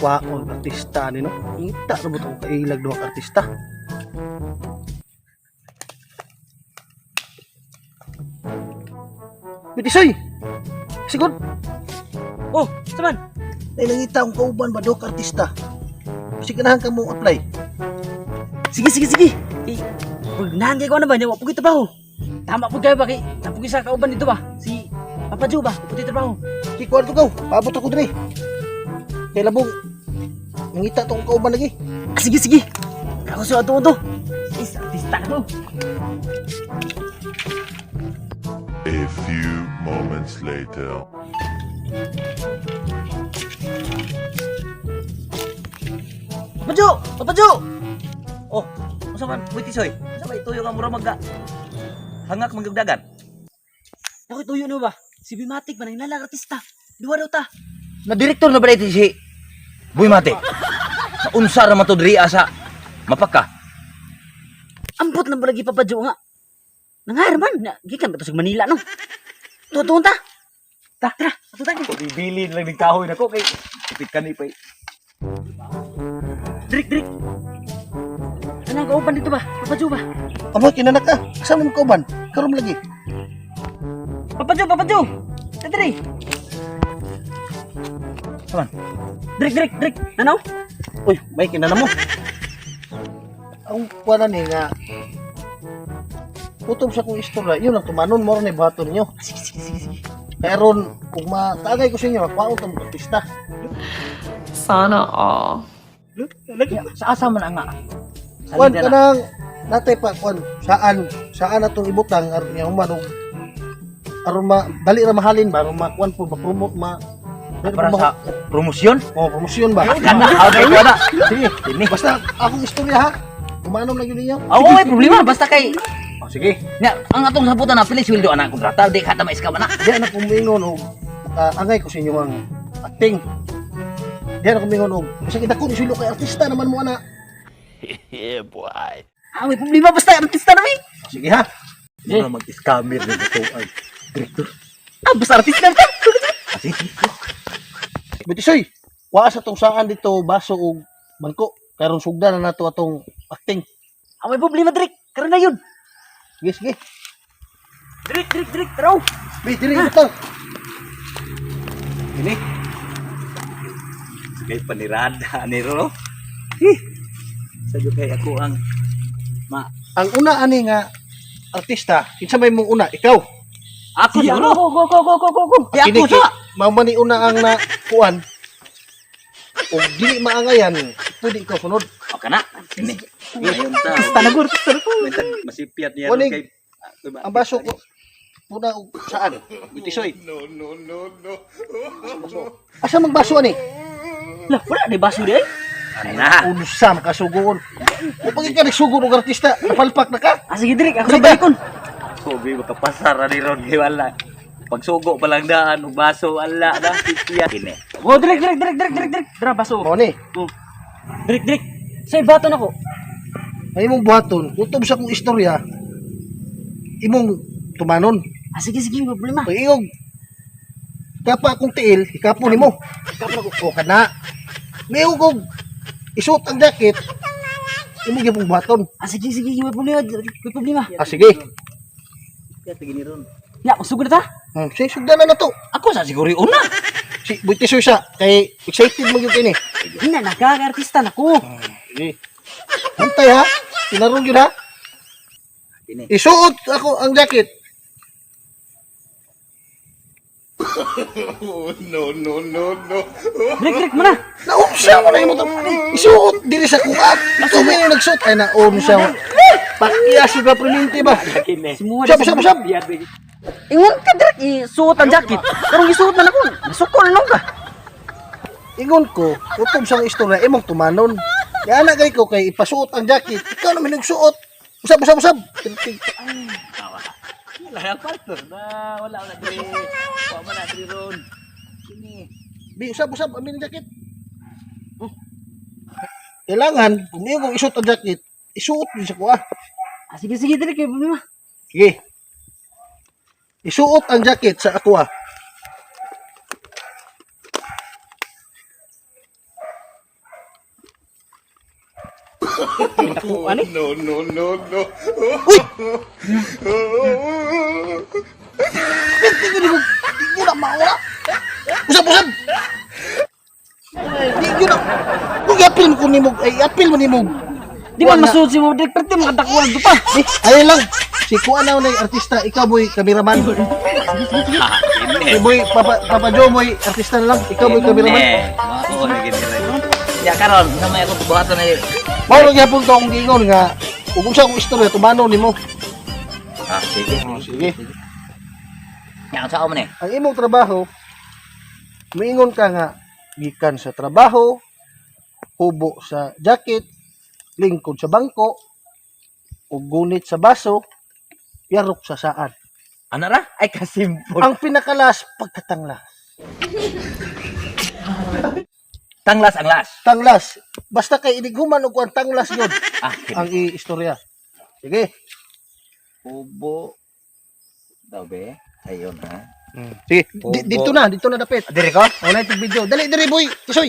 kwaon artista ni no. Ingita ra butong kailag duha ka artista. Bitisoy. Sigod. Oh, saman. Ay nangita ang kauban ba duha ka artista. Kasi ganahan ka mo apply. Sige. Pag nandiyan ko na ba, niya pugi trabaho. Tama po kayo ba kay napugi sa kauban dito ba? Si Papa Joe ba? Puti trabaho. Di ko ka. Paabot ako dire. Kay labong nangita tong kauban lagi. Sige. Ako sa ato. Is artista na ko. A few moments later. Papa Joe! Oh, masa man, buiti soy. Masa ba ituyo ka mura magga? Hangak manggagdagan. Ako ituyo no ba? Si Bimatic ba nang lalang artista? Duwa daw ta. Na direktor na ba ito si Boy Mate? Sa unsa ra mato diri asa mapaka. Ambot lang ba lagi Papa Joe nga? Nangar man, gikan ba to sa Manila no? Tutuon ta. Tara, ato tayo. Bibili lang ng kahoy nako kay ipit kanipay. Drik. Anong kauban dito ba? Papa Joe ba? Amo kinanak ka. Asa mo kauban? Karon lagi. Papa Joe! Tadri! Saman? Drik! Nanaw? Uy, may kinana mo. Ang kuwana ni nga utom sa kong istorya, yun ang tumanon mo rin baton nyo. Sige. Kaya ron, kung matagay ko sa inyo, paon itong artista. Sana all. Sa asa man nga? Kuwan ka nang, natay pa, kuwan, saan na itong ibutang, aron niya humanong, aron dali na mahalin ba, aron makuwan po, ma-promote, Para sa promosyon? promosyon ba? Okay, wala. Sige, basta akong istorya ha, umanom lang yun ninyo. Oo, may problema basta kay Sige, nya ang atong sabutan na pili sweldo anak kontrata di kata mais ka man. di na kumingon o angay ko sa inyo ang acting. Di na kumingon o, kasi kita ko, isulo kay artista naman mo anak. Yeah, boy. May problema basta artista na may. Sige ha. Mura mag-scammer na ito ay direktor. Basta artista na. Sige. Bitisoy, wa sa tong saan dito baso o bangko. Karon sugda na nato atong acting. May problema Drik. Karon na yun. Sige. Drik. Taraw. Bi, diri ito. Ini. Sige panirada ni Ro. Sabi kay ako ang Ang una ani nga artista, kinsa may mong una? Ikaw. Ako Sige, siguro. Go. Ya ako sa. Mamani una ang na kuan. O dili maangayan, pwede ikaw sunod. O kana. Ini. Ngayon ta. Artista na guro. Masipiat niya Kunig. kay Ang baso ko una og saan? Bitisoy. Asa magbaso ani? Lah, wala na baso di ay. Ana. Unsa makasugon. O pag ikaw nagsugod og artista, napalpak na ka. Sige Drik, ako sa balikon. Sobi makapasar ani ron kay wala. Pagsugo pa lang daan ug baso ala na sipiat kini. Oh, Drik. Dara baso. Mo ni, Drik. Sa ibaton ako. ay imong buhaton, kutob sa kong istorya. Imong tumanon. Sige, may problema. Pag iyog kapa akong tiil, ikapo nimo. O kana. Mayog og isuot ang jacket. Imo gyapong buhaton. Sige, may problema. Sige. Kaya tigini ron. Ya, usugod na ta. Sige, sugdan na to. Ako sa siguro una. Si Buitisoy siya, kay excited mo yung kini. Hindi na, nagkaka-artista na ko. Sige. Hantay ha. Tinarong yun ha. Kini. Isuot ako ang jacket. Drik, mana? Naumsa mo na yung mga isuot. Dili sa kuat. Ito may yung nagsuot. Ay naumsa mo. Pakiyas yung kapriminti ba? Semua Sab. Ingon ka, Drik, isuot ang jacket. Pero isuot na ako. Nasukol nung ka. Ingon ko, utob sa istorya, imong tumanon. Kaya na ko kay ipasuot ang jacket. Ikaw naman nagsuot. Usab. Wala partner na wala diri. Wa man na diri ron. Kini. Bi, usab. Amin ang jacket. Kailangan, kung iyo kong isuot ang jacket, isuot din sa kuha. Sige, Drik, may problema. Sige. Isuot ang jacket sa aqua. Ani? Pwede ko ni mo. Di mo na maula. Usap. Di ko na. Kung i-appeal ko ni mo, ay i-appeal mo ni mo. Di man masud si mo dik perti makadakuan to pa. Ayun lang. Si Kuan na yung artista, ikaw boy, kameraman. Ha, Si ini. boy, Papa Joe boy, artista na lang. Ikaw boy, kameraman. Oo, lagi nila. Ya karon, sama ako tubuhatan na. Mao lang yapon to akong giingon nga. Ug unsa akong istorya tumano nimo. Ah, sige. Sige. Yang sa mo ni. Ang imong trabaho, moingon ka nga gikan sa trabaho, hubo sa jacket, lingkod sa bangko, ug gunit sa baso, yarok sa saan. Ana ra? Ay kasimpol. Ang pinakalas pagkatanglas. Tanglas ang las. Tanglas. Basta kay inighuman og kuan tanglas yun Ah, ang istorya. Sige. kubo. Daw be. Ayun ha. Sige. Hubo. Dito na dapit. Dire ko? Wala itong video. Dali boy. Tisoy.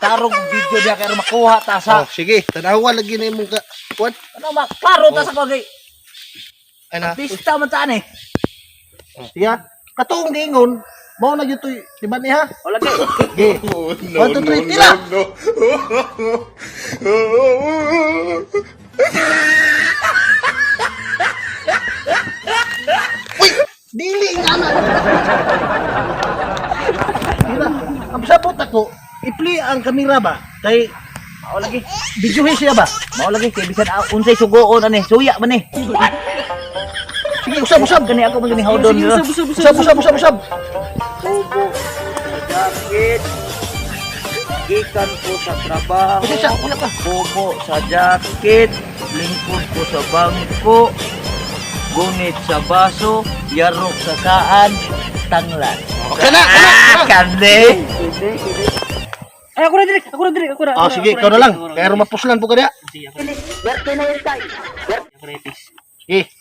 Tarong video dia kay makuha ta sa. Oh, sige. Tanawa lagi na imong ka. Kuan. Ano makaro ta sa kagay. Ay na. Pista man ta ani. Siya. Katong giingon, mao na gyud toy, di ba niya? O lagi. Sige. 1 2 3 tira. Uy, dili nga na. Tira. Ang sabot ako, i-play ang kamera ba? Kay Mao lagi. videohin siya ba? Mao lagi kay bisan unsay sugoon ani. Suya man ni. Sige, usab. Gani ako man gani hawdon yo. Usab. Kubo. Jacket. Gikan ko sa trabaho. Kasi siya, wala pa. Kubo sa jacket. Lingkod ko sa bangko. Gunit sa baso. Yarok sa saan. Tanglan. Kana. Kande. Ay ako na diri. Ah, sige, ikaw na lang. Kaya rumapuslan po ka diya. Berto na yun tayo. Sige.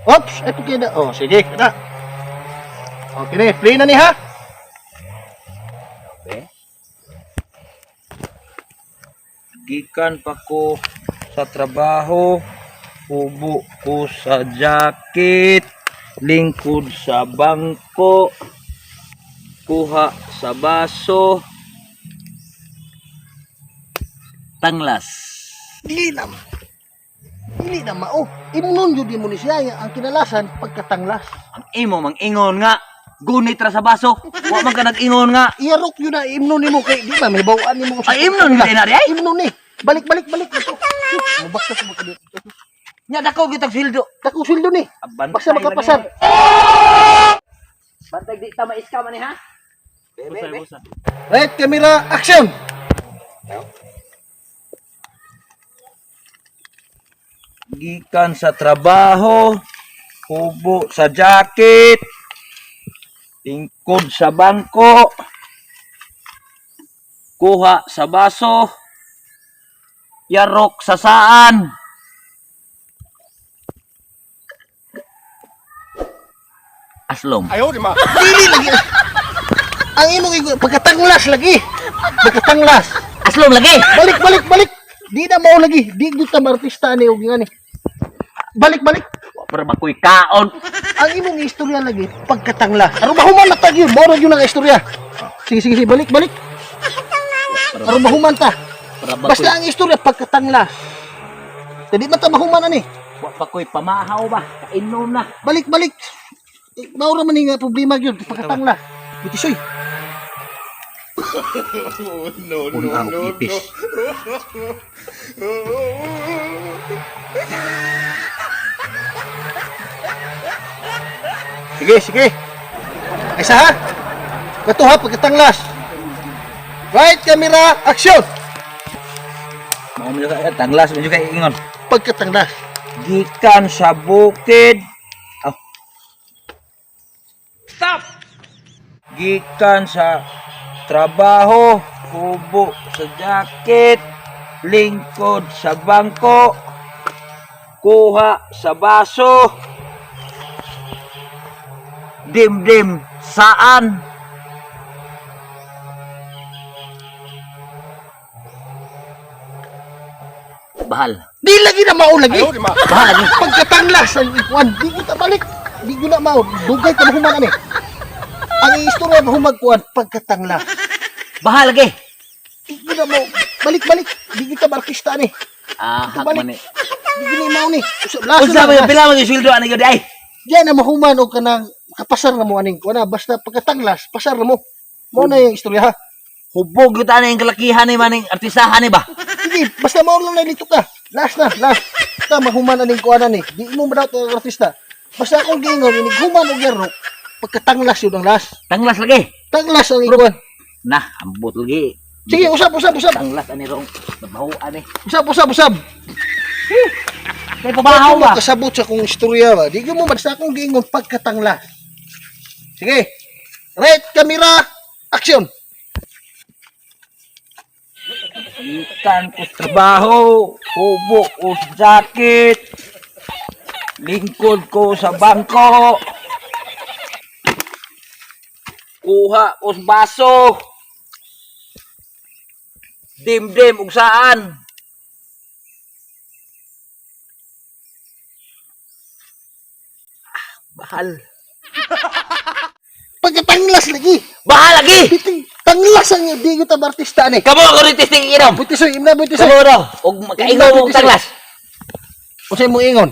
Oops, ito kaya. Oh, sige, kada. Okay na, play na ni ha. Gikan pa ko sa trabaho. Kubo ko sa jacket. Lingkod sa bangko. Kuha sa baso. Tanglas. Dili na mao. Imnon jud mo ni siya ang kinalasan pagkatanglas. Ang imo mangingon nga. Gunit ra sa baso. Wa man ka nag-ingon nga. Iyarok yun na imnon nimo kay di ba may bawaan nimo sa. Ay, imnon yun na rin, ay? Imnon ni. Balik ito. Mabakta sa mga kadito. Nya dako gitag sildo. Dako sweldo ni. Bantay Basta makapasar. Bantay di ta maiska man ni ha. Right, camera, action. Gikan sa trabaho. Kubo sa jacket. Lingkod sa bangko. Kuha sa baso. Yarok sa saan. Aslom. Dili lagi. Ang imong pagkatanglas lagi. Pagkatanglas. Aslom lagi. Balik. Di na mao lagi. Di gyud ta artista ni og ngani. Balik. Para makoy kaon. Ang imong istorya lagi pagkatanglas. Aron mahuman na tag yun. Mao ra yun ang istorya. Sige, balik. Aron mahuman ta. Para Basta ang istorya pagkatanglas. Jadi man ta mahuman ani. wa pa koy pamahaw ba. Kainom na. Balik. Mao ra man nga problema gyud pagkatanglas. Bitisoy. Ipis. Sige. Isa ha? Ito ha, pagkatanglas. Right, camera, action! Mao mo kay tanglas mo kay ingon. Pagkatanglas. Gikan sa bukid. Oh. Stop. Gikan sa trabaho, kubo sa jacket, lingkod sa bangko, kuha sa baso, dim saan? Bahal. Di lagi na mao lagi. Bahal lagi. Pagkatanglas ang ikuan, di ko ta balik. Di ko na mao. Dugay ka mahuman ani. Ang istorya mahumagkuan pagkatanglas. Bahal lagi. Di ko na mao. Balik-balik. Di kita artista ani. Hak Balik. man ni. Di ko na mao ni. Usab laso Unsa na. ba pila man yung sweldo ani gud ay? Diyan na mahuman o kanang kapasar na mo aning kuan na basta pagkatanglas, pasar na mo. Mao na yung istorya ha. Hubog gyud ani ang kalakihan ni maning artistahan ni ba? Sige, basta mao lang na dito ka. Last na, last. Basta mahuman aning kuan ni. Di mo ba daw artista. Basta akong gingon ini human og yaro. Pagkatanglas yun ang last. Tanglas lagi. Tanglas ang ikuan. Nah, ambot lagi. Sige, usap. Tanglas ani rong nabaho ani. Usap. Kay pabahaw ba? Kasabot sa kong istorya ba. Di ko mo basta akong gingon pagkatanglas. Sige. Right, camera, action. Ikan ko sa trabaho, hubo ko sa jacket, lingkod ko sa bangko, kuha ko sa baso, dim-dim ug saan. Bahal. Pagkatanglas lagi. Bahal lagi! Biting tanglas ang di ko ta artista ni. Kamo ako rin testing inom! Butisoy, imna butisoy. Kamo daw! Huwag makaingaw mong tanglas! Usay mo ingon.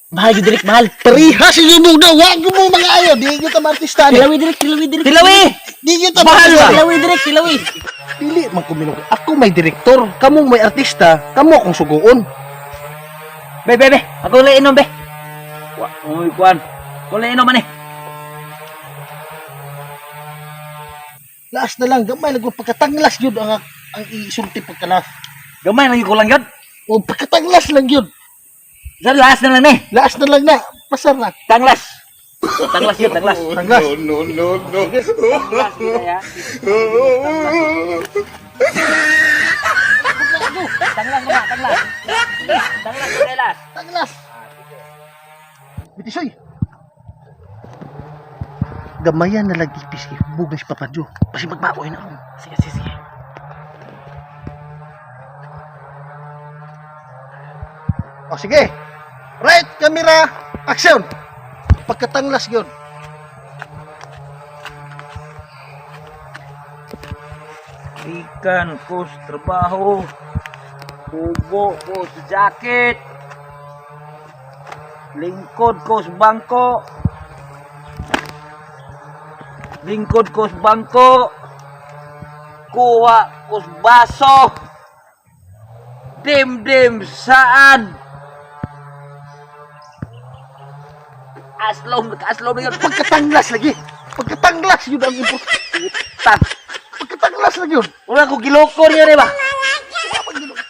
Mahal yun, Direk, mahal! Parihas yung mo daw, wag mo mga ayo, di ko ta artista ni. Direk! Tilawi! Di ko ta Mahal ba? artista. Direk, tilawi! Dili man ko minug. Ako may direktor, kamong may artista, kamo akong suguon. Be! Ako lang inom, be! Uy, kuan! Ako lang inom, man eh! Laas na lang, gamay lang kung pagkatanglas yun ang isulti pagkalas. Gamay lang yung kulang yun! O pagkatanglas lang yun. Sa last na lang eh! Laas na lang na, pasar na. Tanglas! Tanglas yun, tanglas! Tanglas. Tanglas yun, ya! Tanglas mo na, tanglas! Tanglas mo, tanglas! Tanglas. Bitisoy. Gamayan na lang tipis kay bugay si Papadyo. Kasi magbaoy na ako. Sige. O sige. Right, camera, action. Pagkatanglas yun. Ikan ko sa trabaho, hubo ko sa jacket, lingkod ko sa bangko, kuha ko sa baso, dim saan. Aslom na yun. Pagkatanglas lagi. Pagkatanglas yun ang important. Pagkatanglas lang yun. Wala ko giloko niya rin ba?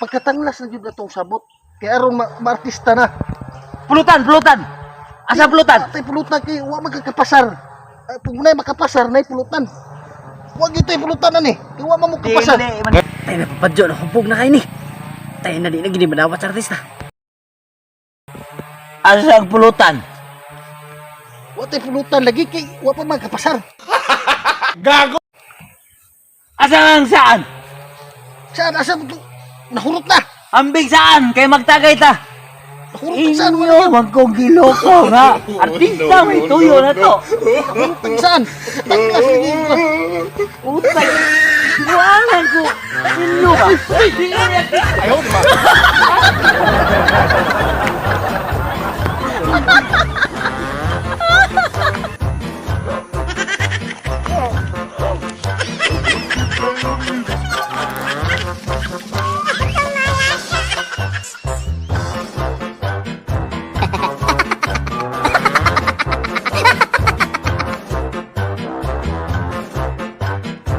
Pagkatanglas lang yun na itong sabot. Kaya aron ma-artista na. Pulutan! Asa pulutan? Tay pulutan kay wa magkakapasar. Pag munay makapasar nay pulutan. Wa gyud tay pulutan na ni. Kay wa mo kapasar. Tayo na papadyo, nakubog na kayo ni. Tayo na di na gini madawat sa artista. Asa ang pulutan? Wa tay pulutan lagi kay wa pa magkapasar. Asa ang saan? Saan asa mo to? Nahurot na. Ambig saan? Kay magtagay ta. Nahurot na saan wala. Inyo, wag kong giloko nga. Artista, may tuyo na to. Nahurot na saan? Pagkatanglas lagi. Utay. Iwanan ko. Inyo ba? Ayaw, di ba?